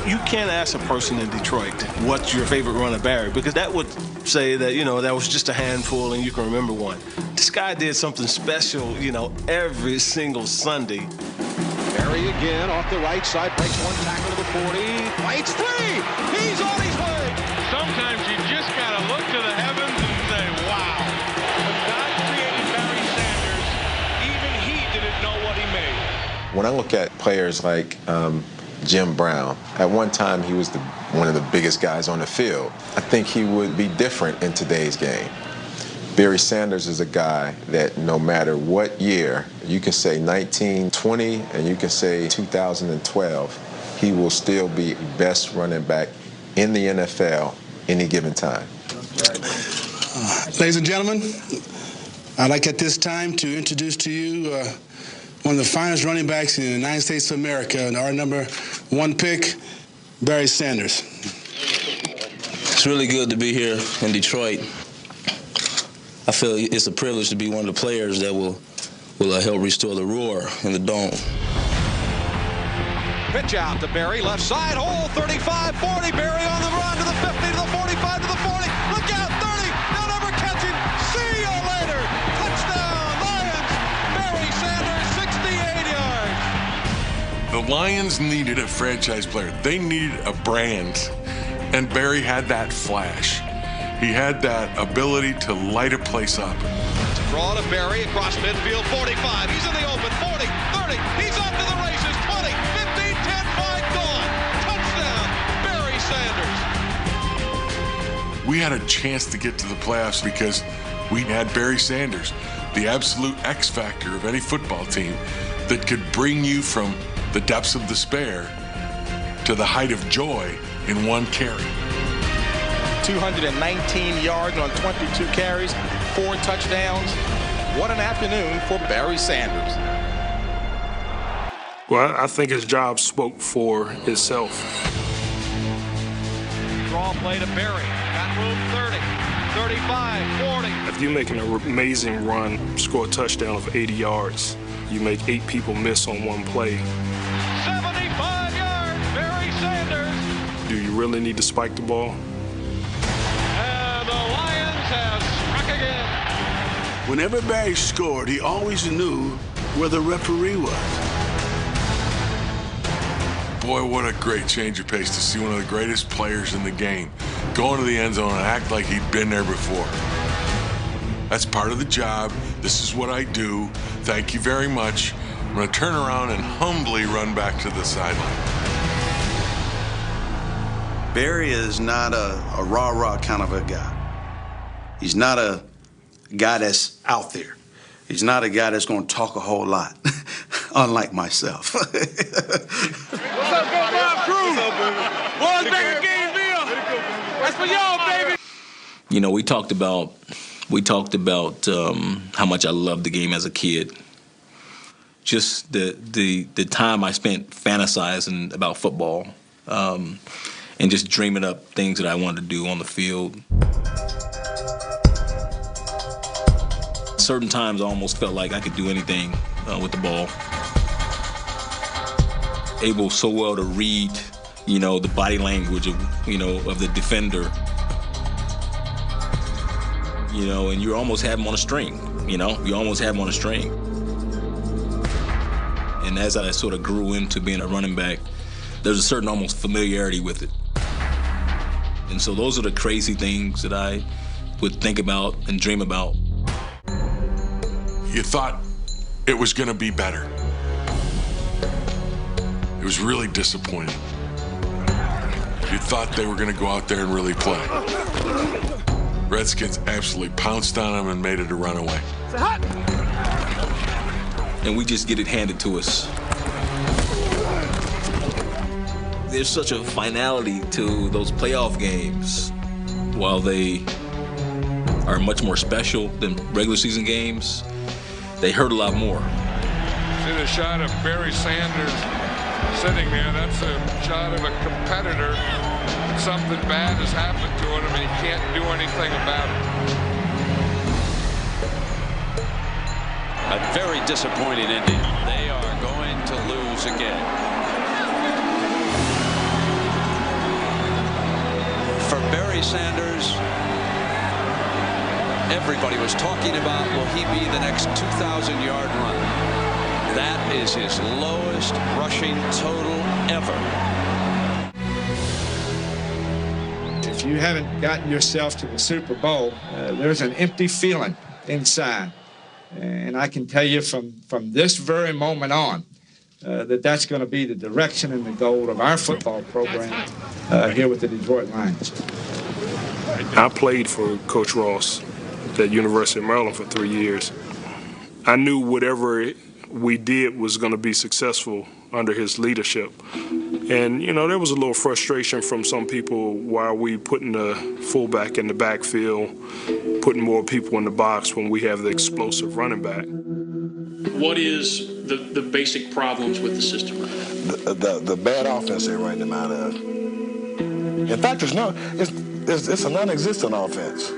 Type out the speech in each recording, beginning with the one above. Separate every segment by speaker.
Speaker 1: You can't ask a person in Detroit what's your favorite run of Barry, because that would say that, that was just a handful and you can remember one. This guy did something special, every single Sunday.
Speaker 2: Barry again off the right side, breaks one tackle to the 40, fights three! He's on his way!
Speaker 3: Sometimes you just gotta look to the heavens and say, wow. When God created Barry Sanders, even he didn't know what he made.
Speaker 4: When I look at players like Jim Brown, at one time he was one of the biggest guys on the field. I think he would be different in today's game. Barry Sanders is a guy that no matter what year, you can say 1920 and you can say 2012, he will still be best running back in the NFL any given time.
Speaker 5: Ladies and gentlemen, I'd like at this time to introduce to you one of the finest running backs in the United States of America, and our number one pick, Barry Sanders.
Speaker 6: It's really good to be here in Detroit. I feel it's a privilege to be one of the players that will help restore the roar in the dome.
Speaker 2: Pitch out to Barry, left side, hole, 35-40, Barry on the run to the 50, to the 45, to the 40, look out, 30, they'll never catch him, see you later, touchdown, Lions, Barry Sanders, 68 yards.
Speaker 7: The Lions needed a franchise player. They needed a brand, and Barry had that flash. He had that ability to light a place up.
Speaker 2: Draw to Barry across midfield, 45. He's in the open, 40, 30. He's off to the races, 20, 15, 10, 5, gone. Touchdown, Barry Sanders.
Speaker 7: We had a chance to get to the playoffs because we had Barry Sanders, the absolute X factor of any football team that could bring you from the depths of despair to the height of joy in one carry.
Speaker 8: 219 yards on 22 carries, 4 touchdowns. What an afternoon for Barry Sanders.
Speaker 9: Well, I think his job spoke for itself.
Speaker 2: Draw play to Barry. Got room 30, 35, 40.
Speaker 9: If you make an amazing run, score a touchdown of 80 yards, you make 8 people miss on one play.
Speaker 2: 75 yards, Barry Sanders.
Speaker 9: Do you really need to spike the ball?
Speaker 2: The Lions have struck again.
Speaker 5: Whenever Barry scored, he always knew where the referee was.
Speaker 7: Boy, what a great change of pace to see one of the greatest players in the game go into the end zone and act like he'd been there before. That's part of the job. This is what I do. Thank you very much. I'm going to turn around and humbly run back to the sideline.
Speaker 10: Barry is not a rah-rah kind of a guy. He's not a guy that's out there. He's not a guy that's going to talk a whole lot, unlike myself.
Speaker 3: What's up, Go Bob Crew? Boys, back again, Bill. That's for y'all, baby.
Speaker 6: We talked about how much I loved the game as a kid. Just the time I spent fantasizing about football. And just dreaming up things that I wanted to do on the field. Certain times I almost felt like I could do anything with the ball. Able so well to read, the body language of the defender. And you almost have him on a string, You almost have him on a string. And as I sort of grew into being a running back, there's a certain almost familiarity with it. And so those are the crazy things that I would think about and dream about.
Speaker 7: You thought it was going to be better. It was really disappointing. You thought they were going to go out there and really play. Redskins absolutely pounced on them and made it a runaway.
Speaker 6: And we just get it handed to us. There's such a finality to those playoff games. While they are much more special than regular season games, they hurt a lot more.
Speaker 3: See the shot of Barry Sanders sitting there. That's a shot of a competitor. Something bad has happened to him and he can't do anything about it.
Speaker 2: A very disappointing ending. They are going to lose again. Barry Sanders, everybody was talking about, will he be the next 2,000-yard runner? That is his lowest rushing total ever.
Speaker 11: If you haven't gotten yourself to the Super Bowl, there's an empty feeling inside. And I can tell you from this very moment on that's going to be the direction and the goal of our football program here with the Detroit Lions.
Speaker 9: I played for Coach Ross at University of Maryland for 3 years. I knew whatever we did was going to be successful under his leadership. And, you know, there was a little frustration from some people while we putting the fullback in the backfield, putting more people in the box when we have the explosive running back.
Speaker 12: What is the basic problems with the system right now?
Speaker 13: The bad offense they're running them out of. In fact, it's a non-existent offense.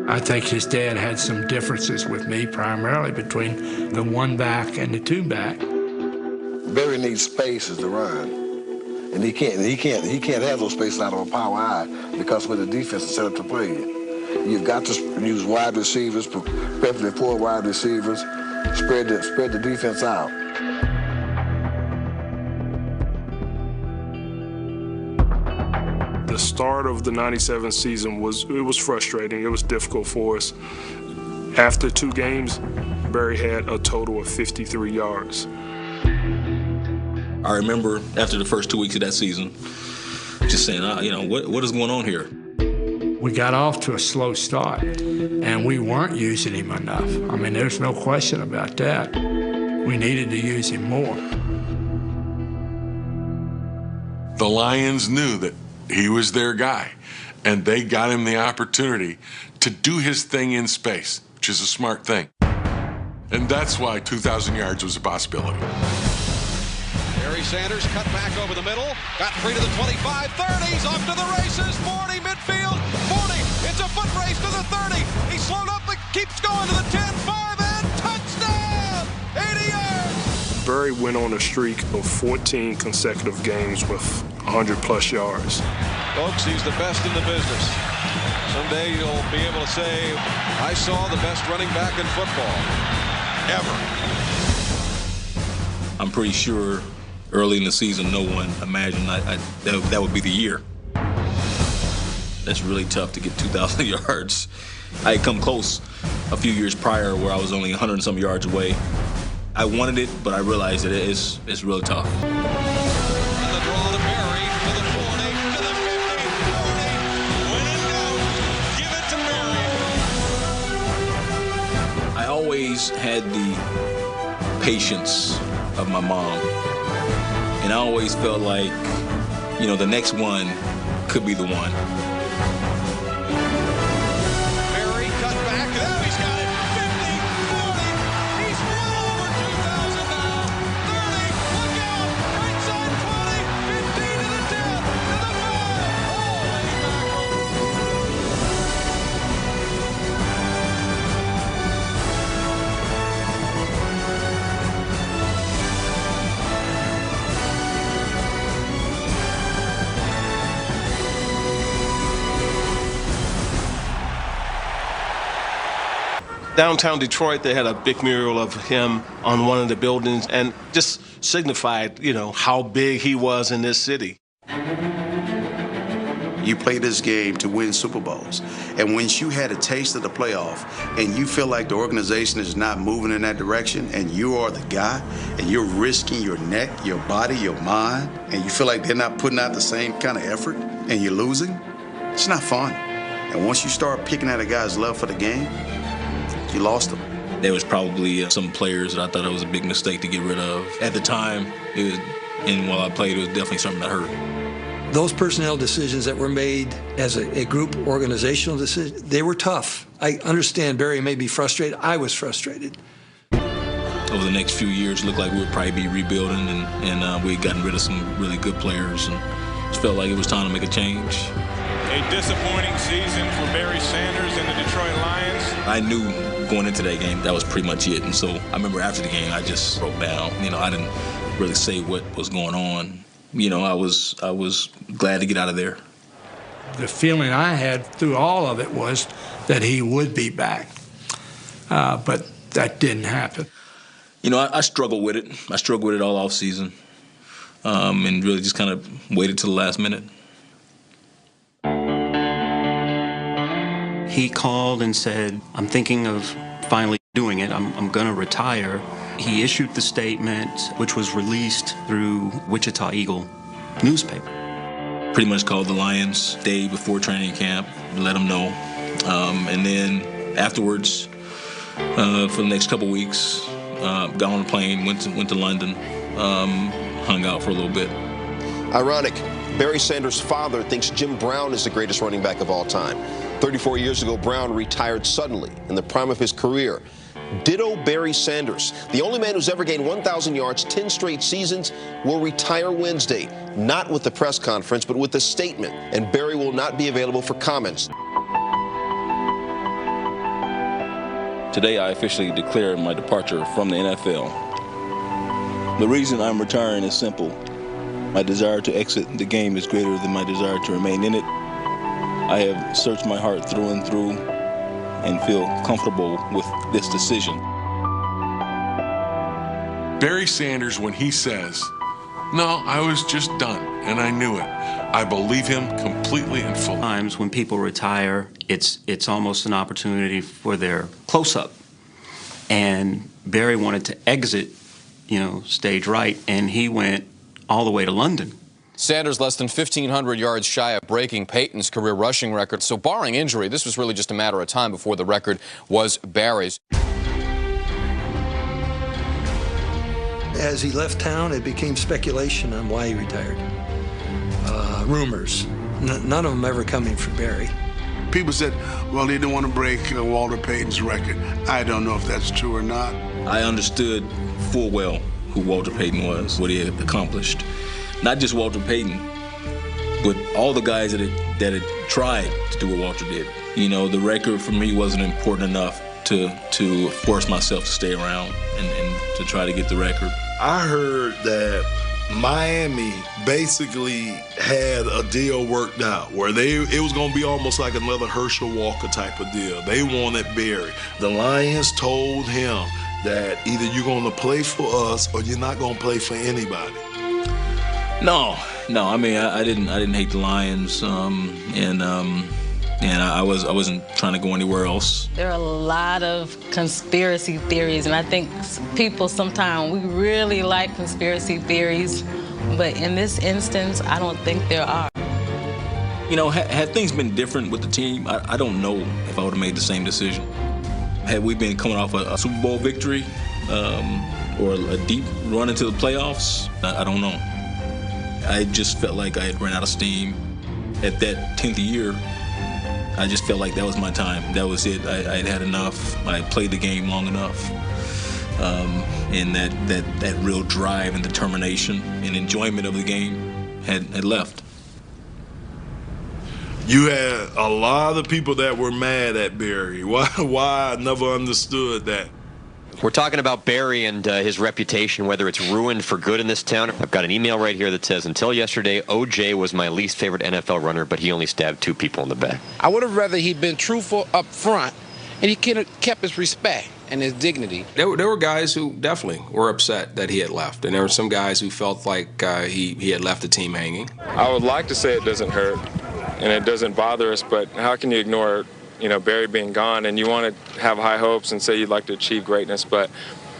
Speaker 11: I think his dad had some differences with me, primarily between the one back and the two back.
Speaker 13: Barry needs spaces to run, and he can't have those spaces out of a power eye because when the defense is set up to play you. You've got to use wide receivers, preferably 4 wide receivers, spread the defense out.
Speaker 9: The start of the 97 season was frustrating. It was difficult for us. After 2 games, Barry had a total of 53 yards.
Speaker 6: I remember after the first 2 weeks of that season, just saying, what is going on here?
Speaker 11: We got off to a slow start, and we weren't using him enough. I mean, there's no question about that. We needed to use him more.
Speaker 7: The Lions knew that he was their guy, and they got him the opportunity to do his thing in space, which is a smart thing. And that's why 2,000 yards was a possibility.
Speaker 2: Barry Sanders cut back over the middle, got free to the 25, 30s, off to the races, 40, midfield, 40, it's a foot race to the 30, he slowed up but keeps going to the 10, 5, and touchdown, 80 yards.
Speaker 9: Barry went on a streak of 14 consecutive games with 100-plus yards.
Speaker 8: Folks, he's the best in the business. Someday you'll be able to say, I saw the best running back in football, ever.
Speaker 6: I'm pretty sure early in the season, no one imagined that would be the year. That's really tough to get 2,000 yards. I had come close a few years prior where I was only 100 and some yards away. I wanted it, but I realized that it's really tough.
Speaker 2: And the draw to Barry, to the 40, to the 50, 40, when it goes, give it to Barry.
Speaker 6: I always had the patience of my mom. And I always felt like, the next one could be the one.
Speaker 2: Barry cut back, and he's got it. 50, 40, he's well over 2,000 now. 30, look out, right side 20, 15 to the 10, to the 5. Holy
Speaker 1: Downtown Detroit, they had a big mural of him on one of the buildings and just signified, how big he was in this city.
Speaker 10: You play this game to win Super Bowls. And once you had a taste of the playoff and you feel like the organization is not moving in that direction and you are the guy and you're risking your neck, your body, your mind, and you feel like they're not putting out the same kind of effort and you're losing, it's not fun. And once you start picking at a guy's love for the game, you lost them.
Speaker 6: There was probably some players that I thought it was a big mistake to get rid of. At the time, while I played, it was definitely something that hurt.
Speaker 14: Those personnel decisions that were made as a group organizational decision, they were tough. I understand Barry may be frustrated. I was frustrated.
Speaker 6: Over the next few years, it looked like we would probably be rebuilding, and we had gotten rid of some really good players, and just felt like it was time to make a change.
Speaker 15: A disappointing season for Barry Sanders and the Detroit Lions.
Speaker 6: I knew going into that game that was pretty much it, and so I remember after the game I just broke down. I didn't really say what was going on. I was glad to get out of there.
Speaker 11: The feeling I had through all of it was that he would be back, but that didn't happen.
Speaker 6: You know, I struggled with it. I struggled with it all off season, and really just kind of waited till the last minute.
Speaker 16: He called and said, I'm thinking of finally doing it. I'm going to retire. He issued the statement, which was released through Wichita Eagle newspaper.
Speaker 6: Pretty much called the Lions day before training camp, let them know. And then afterwards, for the next couple weeks, got on a plane, went to London, hung out for a little bit.
Speaker 17: Ironic, Barry Sanders' father thinks Jim Brown is the greatest running back of all time. 34 years ago, Brown retired suddenly in the prime of his career. Ditto Barry Sanders, the only man who's ever gained 1,000 yards 10 straight seasons, will retire Wednesday, not with the press conference, but with a statement, and Barry will not be available for comments.
Speaker 6: Today, I officially declare my departure from the NFL. The reason I'm retiring is simple. My desire to exit the game is greater than my desire to remain in it. I have searched my heart through and through and feel comfortable with this decision.
Speaker 7: Barry Sanders, when he says, no, I was just done, and I knew it, I believe him completely and fully.
Speaker 16: Times when people retire, it's almost an opportunity for their close-up. And Barry wanted to exit, stage right, and he went all the way to London.
Speaker 18: Sanders less than 1,500 yards shy of breaking Peyton's career rushing record. So barring injury, this was really just a matter of time before the record was Barry's.
Speaker 14: As he left town, it became speculation on why he retired. Rumors. None of them ever coming from Barry.
Speaker 5: People said, well, he didn't want to break Walter Payton's record. I don't know if that's true or not.
Speaker 6: I understood full well who Walter Payton was, what he had accomplished. Not just Walter Payton, but all the guys that had tried to do what Walter did. The record for me wasn't important enough to force myself to stay around and to try to get the record.
Speaker 19: I heard that Miami basically had a deal worked out where it was going to be almost like another Herschel Walker type of deal. They wanted Barry. The Lions told him that either you're going to play for us or you're not going to play for anybody.
Speaker 6: No. I mean, I didn't hate the Lions, and I wasn't trying to go anywhere else.
Speaker 20: There are a lot of conspiracy theories, and I think people sometimes we really like conspiracy theories, but in this instance, I don't think there are.
Speaker 6: Had things been different with the team, I don't know if I would have made the same decision. Had we been coming off a Super Bowl victory or a deep run into the playoffs, I don't know. I just felt like I had run out of steam. At that 10th year, I just felt like that was my time. That was it. I had had enough. I played the game long enough. And that real drive and determination and enjoyment of the game had left.
Speaker 19: You had a lot of people that were mad at Barry. Why I never understood that.
Speaker 21: We're talking about Barry and his reputation, whether it's ruined for good in this town. I've got an email right here that says, until yesterday, O.J. was my least favorite NFL runner, but he only stabbed 2 people in the back.
Speaker 22: I would have rather he'd been truthful up front, and he could have kept his respect and his dignity.
Speaker 23: There were guys who definitely were upset that he had left, and there were some guys who felt like he had left the team hanging.
Speaker 3: I would like to say it doesn't hurt and it doesn't bother us, but how can you ignore Barry being gone, and you want to have high hopes and say you'd like to achieve greatness, but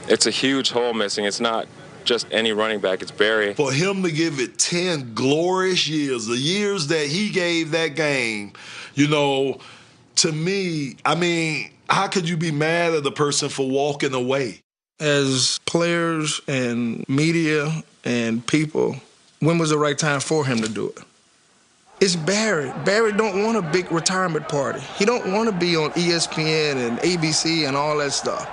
Speaker 3: it's a huge hole missing. It's not just any running back, it's Barry.
Speaker 19: For him to give it 10 glorious years, the years that he gave that game, to me, I mean, how could you be mad at the person for walking away?
Speaker 24: As players and media and people, when was the right time for him to do it? It's Barry. Barry don't want a big retirement party. He don't want to be on ESPN and ABC and all that stuff.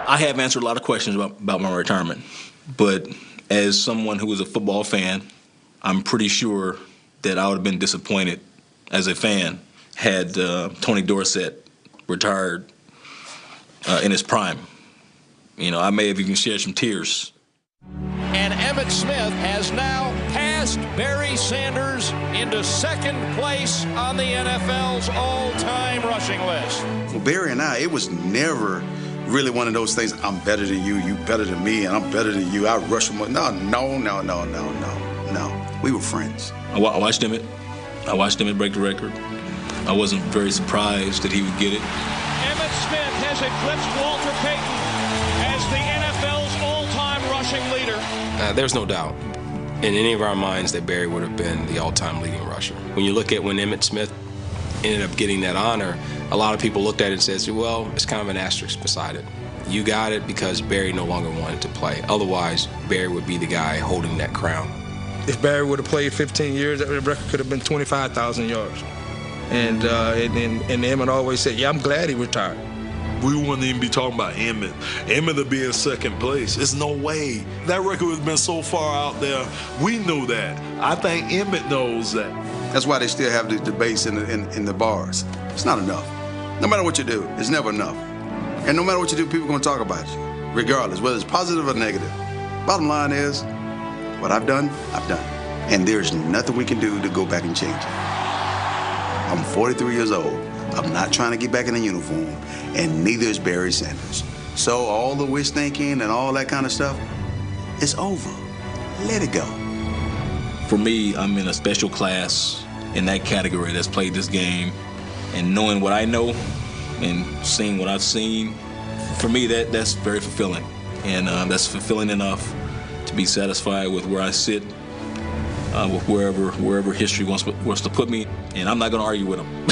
Speaker 6: I have answered a lot of questions about my retirement, but as someone who was a football fan, I'm pretty sure that I would have been disappointed as a fan had Tony Dorsett retired in his prime. I may have even shed some tears.
Speaker 2: And Emmitt Smith has now passed
Speaker 4: cast Barry Sanders into second place on the NFL's all-time rushing list.
Speaker 10: Well, Barry and I, it was never really one of those things, I'm better than you, you better than me, and I'm better than you, I rush him. No. We were friends.
Speaker 6: I watched Emmett. break the record. I wasn't very surprised that he would get it.
Speaker 4: Emmitt Smith has eclipsed Walter Payton as the NFL's all-time rushing leader.
Speaker 23: There's no doubt in any of our minds that Barry would have been the all-time leading rusher. When you look at when Emmitt Smith ended up getting that honor, a lot of people looked at it and said, well, it's kind of an asterisk beside it. You got it because Barry no longer wanted to play. Otherwise, Barry would be the guy holding that crown.
Speaker 24: If Barry would have played 15 years, that record could have been 25,000 yards. And Emmett always said, yeah, I'm glad he retired.
Speaker 19: We wouldn't even be talking about Emmett. Emmett would be in second place. There's no way. That record has been so far out there. We knew that. I think Emmett knows that.
Speaker 10: That's why they still have the debates in the bars. It's not enough. No matter what you do, it's never enough. And no matter what you do, people are going to talk about you, regardless, whether it's positive or negative. Bottom line is, what I've done, I've done. And there's nothing we can do to go back and change it. I'm 43 years old. I'm not trying to get back in a uniform, and neither is Barry Sanders. So all the wish thinking and all that kind of stuff, it's over. Let it go.
Speaker 6: For me, I'm in a special class in that category that's played this game, and knowing what I know and seeing what I've seen, for me that's very fulfilling, and that's fulfilling enough to be satisfied with where I sit, with wherever history wants to put me, and I'm not going to argue with them.